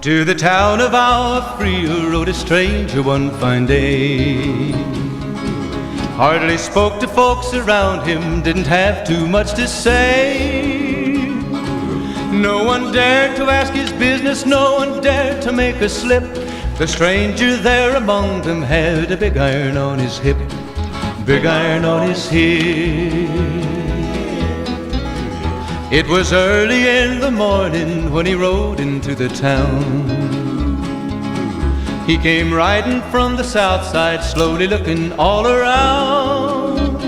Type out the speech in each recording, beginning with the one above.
To the town of our Free rode a stranger one fine day. Hardly spoke to folks around him, didn't have too much to say. No one dared to ask his business, no one dared to make a slip. The stranger there among them had a big iron on his hip, big iron on his hip. It was early in the morning when he rode into the town. He came riding from the south side, slowly looking all around.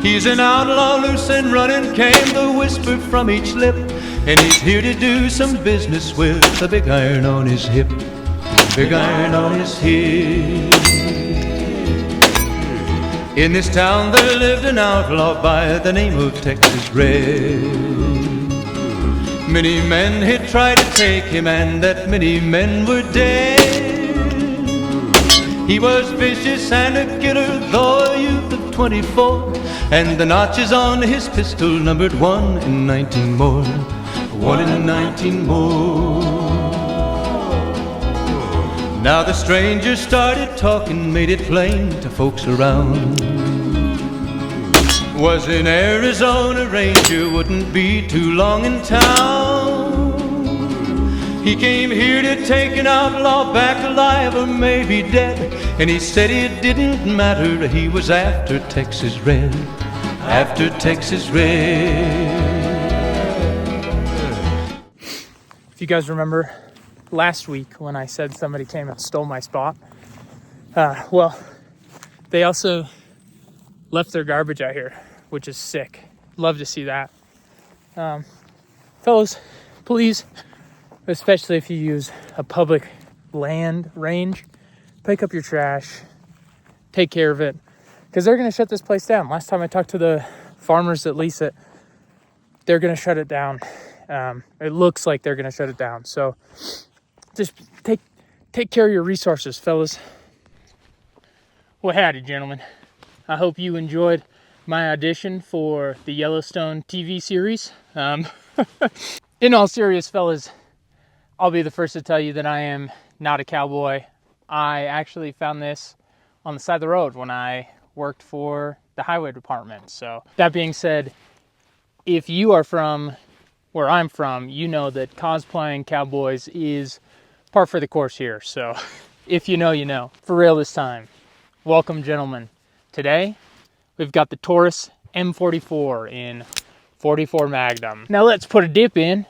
He's an outlaw, loose and running, came the whisper from each lip, and he's here to do some business with a big iron on his hip, big iron on his hip. In this town there lived an outlaw by the name of Texas Red. Many men had tried to take him, and that many men were dead. He was vicious and a killer, though a youth of 24, and the notches on his pistol numbered 1 in 19 more, 1 in 19 more. Now the stranger started talking, made it plain to folks around. Was an Arizona Ranger, wouldn't be too long in town. He came here to take an outlaw back alive or maybe dead, and he said it didn't matter, he was after Texas Red, after Texas Red. If you guys remember last week when I said somebody came and stole my spot, well, they also left their garbage out here, which is sick. Love to see that. Fellas, please, especially if you use a public land range, pick up your trash, take care of it, because they're going to shut this place down. Last time I talked to the farmers that lease it, they're going to shut it down. It looks like they're going to shut it down. So just take care of your resources, fellas. Well, howdy, gentlemen. I hope you enjoyed my audition for the Yellowstone TV series. In all serious, fellas, I'll be the first to tell you that I am not a cowboy. I actually found this on the side of the road when I worked for the highway department. So that being said, if you are from where I'm from, you know that cosplaying cowboys is par for the course here. So if you know, you know. For real this time. Welcome, gentlemen. Today, we've got the Taurus M44 in 44 Magnum. Now let's put a dip in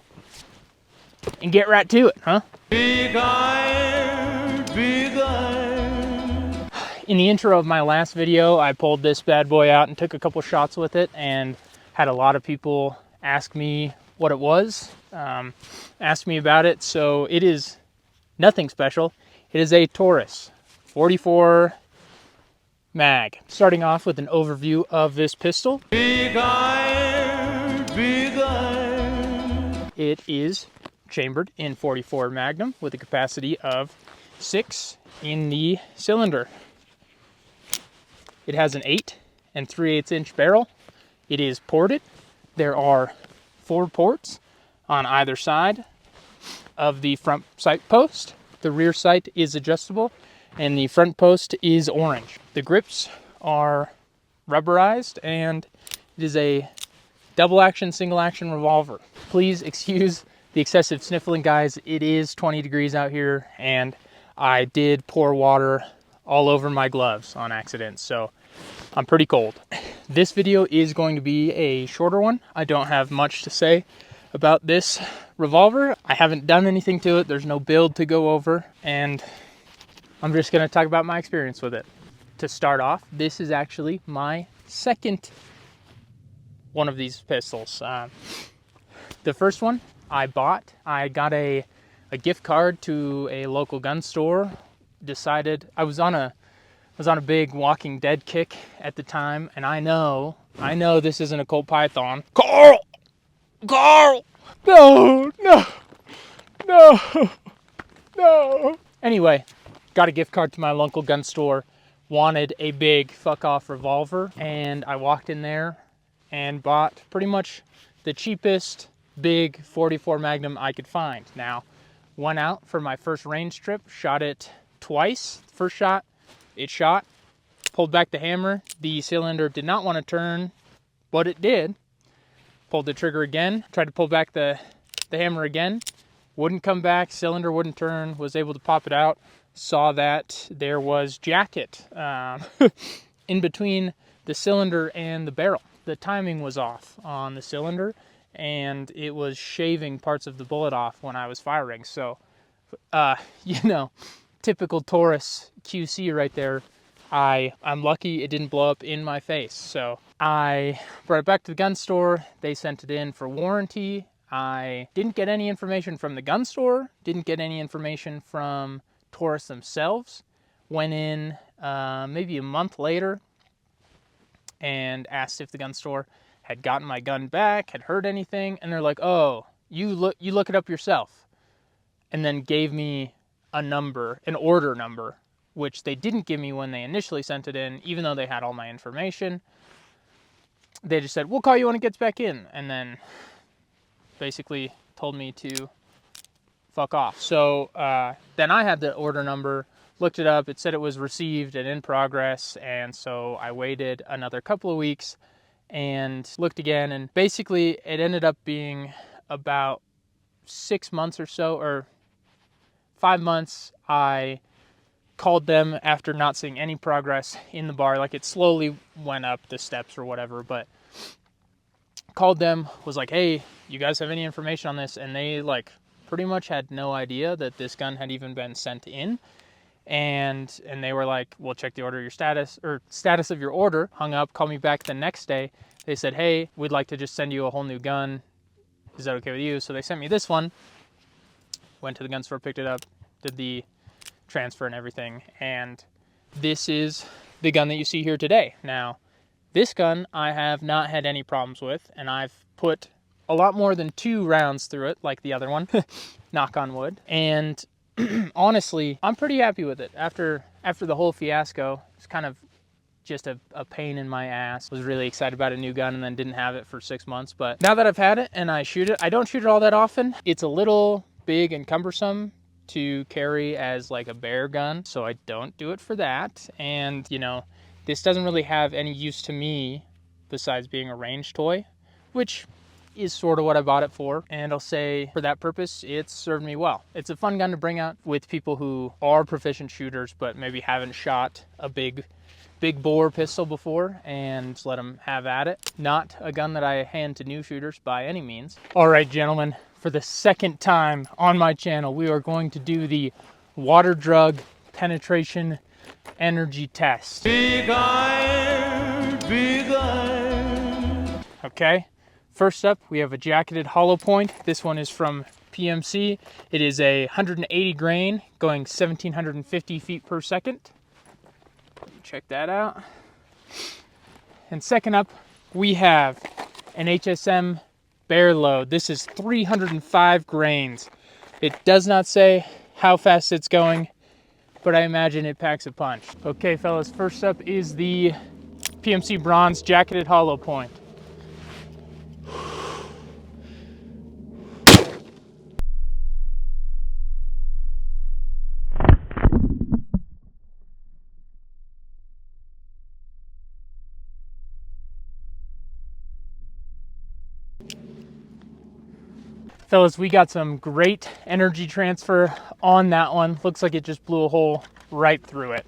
and get right to it, huh? Big iron, big iron. In the intro of my last video, I pulled this bad boy out and took a couple shots with it, and had a lot of people ask me what it was, ask me about it. So it is nothing special. It is a Taurus 44 mag. Starting off with an overview of this pistol. Big iron, big iron. It is chambered in 44 Magnum with a capacity of 6 in the cylinder. It has an 8 3/8 inch barrel. It is ported. There are 4 ports on either side of the front sight post. The rear sight is adjustable, and the front post is orange. The grips are rubberized, and it is a double action, single action revolver. Please excuse the excessive sniffling, guys. It is 20 degrees out here, and I did pour water all over my gloves on accident, so I'm pretty cold. This video is going to be a shorter one. I don't have much to say about this revolver. I haven't done anything to it. There's no build to go over, and I'm just going to talk about my experience with it. To start off, this is actually my second one of these pistols. The first one I got a gift card to a local gun store. Decided I was on a big Walking Dead kick at the time, and I know this isn't a Colt Python. Carl! No. Anyway, got a gift card to my local gun store, wanted a big fuck-off revolver, and I walked in there and bought pretty much the cheapest big 44 Magnum I could find. Now, Went out for my first range trip, shot it twice. First shot, it shot, pulled back the hammer. The cylinder did not want to turn, but it did. Pulled the trigger again, tried to pull back the hammer again. Wouldn't come back, cylinder wouldn't turn, was able to pop it out. Saw that there was jacket in between the cylinder and the barrel. The timing was off on the cylinder, and it was shaving parts of the bullet off when I was firing. So, you know, typical Taurus QC right there. I'm lucky it didn't blow up in my face. So I brought it back to the gun store. They sent it in for warranty. I didn't get any information from the gun store, didn't get any information from Taurus themselves. Went in maybe a month later and asked if the gun store had gotten my gun back, had heard anything, and they're like, "Oh, you look it up yourself," and then gave me a number, an order number, which they didn't give me when they initially sent it in, even though they had all my information. They just said, "We'll call you when it gets back in," and then basically told me to fuck off. So then I had the order number, looked it up, it said it was received and in progress, and so I waited another couple of weeks and looked again, and basically it ended up being about 6 months or so, or 5 months. I called them after not seeing any progress in the bar, like it slowly went up the steps or whatever, but called them, was like, "Hey, you guys have any information on this?" And they like pretty much had no idea that this gun had even been sent in. And they were like, "We'll check the order, your status of your order." Hung up, called me back the next day. They said, "Hey, we'd like to just send you a whole new gun. Is that okay with you?" So they sent me this one. Went to the gun store, picked it up, did the transfer and everything. And this is the gun that you see here today. Now, this gun I have not had any problems with, and I've put a lot more than 2 rounds through it, like the other one, knock on wood. And honestly, I'm pretty happy with it. After the whole fiasco, it's kind of just a pain in my ass. Was really excited about a new gun and then didn't have it for 6 months. But now that I've had it and I shoot it, I don't shoot it all that often. It's a little big and cumbersome to carry as like a bear gun, so I don't do it for that. And you know, this doesn't really have any use to me besides being a range toy, which is sort of what I bought it for. And I'll say for that purpose, it's served me well. It's a fun gun to bring out with people who are proficient shooters, but maybe haven't shot a big bore pistol before, and let them have at it. Not a gun that I hand to new shooters by any means. All right, gentlemen, for the second time on my channel, we are going to do the water drug penetration energy test. Big iron, big iron. Okay, first up, we have a jacketed hollow point. This one is from PMC. It is a 180 grain, going 1,750 feet per second. Check that out. And second up, we have an HSM bear load. This is 305 grains. It does not say how fast it's going, but I imagine it packs a punch. Okay, fellas, first up is the PMC Bronze jacketed hollow point. Fellas, we got some great energy transfer on that one. Looks like it just blew a hole right through it.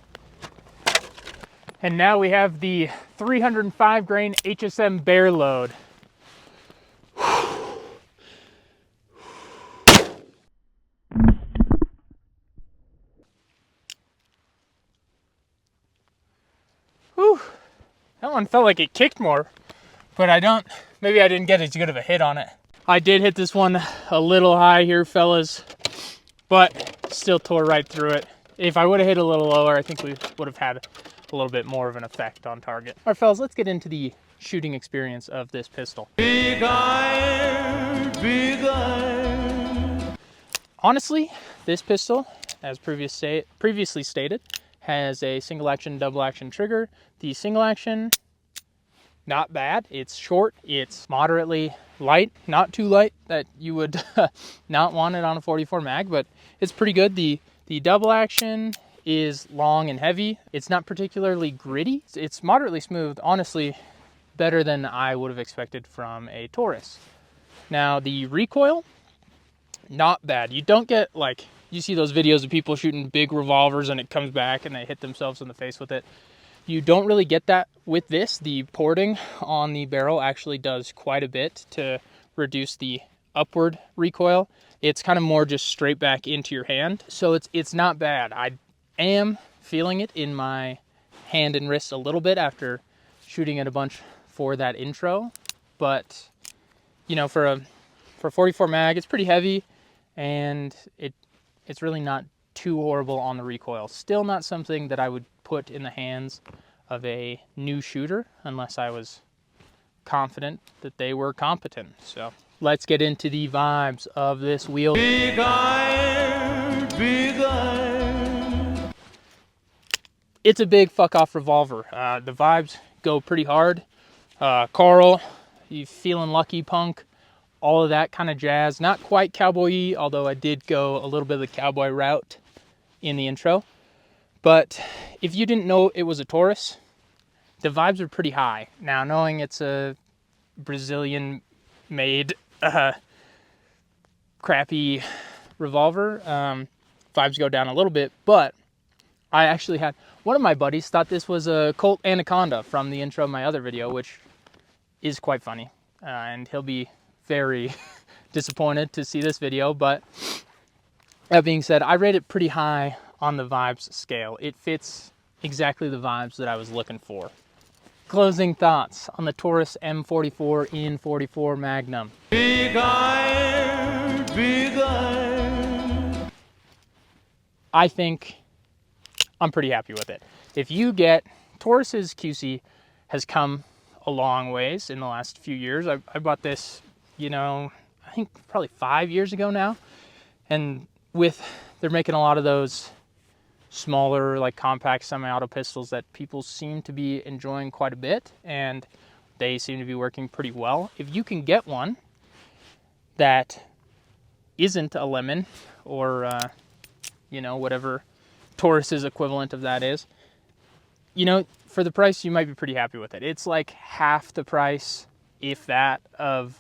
And now we have the 305 grain HSM bear load. Whew. That one felt like it kicked more, but maybe I didn't get as good of a hit on it. I did hit this one a little high here, fellas, but still tore right through it. If I would have hit a little lower, I think we would have had a little bit more of an effect on target. All right, fellas, let's get into the shooting experience of this pistol. Big iron, big iron. Honestly, this pistol, as previously stated, has a single action, double action trigger. The single action not bad. It's short, it's moderately light, not too light that you would not want it on a 44 mag, but it's pretty good. The double action is long and heavy. It's not particularly gritty. It's moderately smooth, honestly, better than I would have expected from a Taurus. Now the recoil, not bad. You don't get like, you see those videos of people shooting big revolvers and it comes back and they hit themselves in the face with it. You don't really get that with this. The porting on the barrel actually does quite a bit to reduce the upward recoil. It's kind of more just straight back into your hand. So it's not bad. I am feeling it in my hand and wrist a little bit after shooting it a bunch for that intro. But, you know, for 44 mag, it's pretty heavy and it's really not too horrible on the recoil. Still not something that I would put in the hands of a new shooter unless I was confident that they were competent. So let's get into the vibes of this wheel. Big iron, big iron. It's a big fuck off revolver. The vibes go pretty hard. Carl, you feeling lucky punk, all of that kind of jazz. Not quite cowboy-y, although I did go a little bit of the cowboy route in the intro. But if you didn't know it was a Taurus, the vibes are pretty high. Now, knowing it's a Brazilian-made crappy revolver, vibes go down a little bit. But I actually had, one of my buddies thought this was a Colt Anaconda from the intro of my other video, which is quite funny. And he'll be very disappointed to see this video. But that being said, I rate it pretty high on the vibes scale. It fits exactly the vibes that I was looking for. Closing thoughts on the Taurus M44 in 44 Magnum. Big iron, big iron. I think I'm pretty happy with it. If you get, Taurus's QC has come a long ways in the last few years. I bought this, you know, I think probably 5 years ago now. And they're making a lot of those smaller, like compact semi-auto pistols that people seem to be enjoying quite a bit, and they seem to be working pretty well. If you can get one that isn't a lemon or, you know, whatever Taurus's equivalent of that is, you know, for the price, you might be pretty happy with it. It's like half the price, if that, of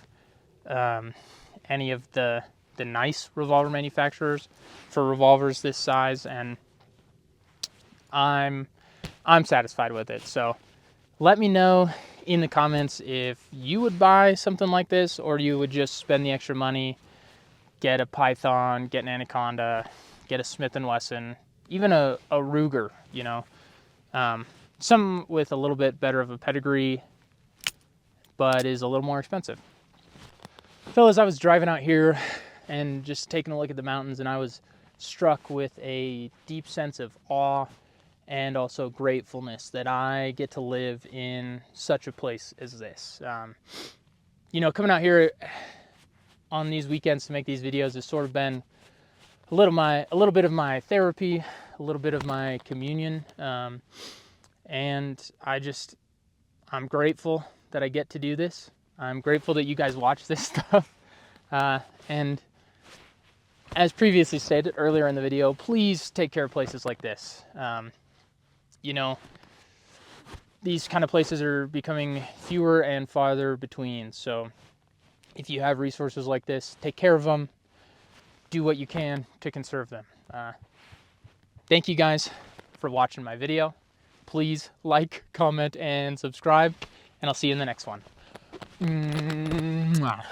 any of the nice revolver manufacturers for revolvers this size, and I'm satisfied with it. So let me know in the comments if you would buy something like this, or you would just spend the extra money, get a Python, get an Anaconda, get a Smith & Wesson, even a Ruger, you know. Some with a little bit better of a pedigree, but is a little more expensive. Fellas, I was driving out here and just taking a look at the mountains, and I was struck with a deep sense of awe and also gratefulness that I get to live in such a place as this. You know, coming out here on these weekends to make these videos has sort of been a little bit of my therapy, a little bit of my communion, and I'm grateful that I get to do this. I'm grateful that you guys watch this stuff, and as previously stated earlier in the video, please take care of places like this. You know, these kind of places are becoming fewer and farther between. So if you have resources like this, take care of them. Do what you can to conserve them. Thank you guys for watching my video. Please like, comment, and subscribe, and I'll see you in the next one. Mwah.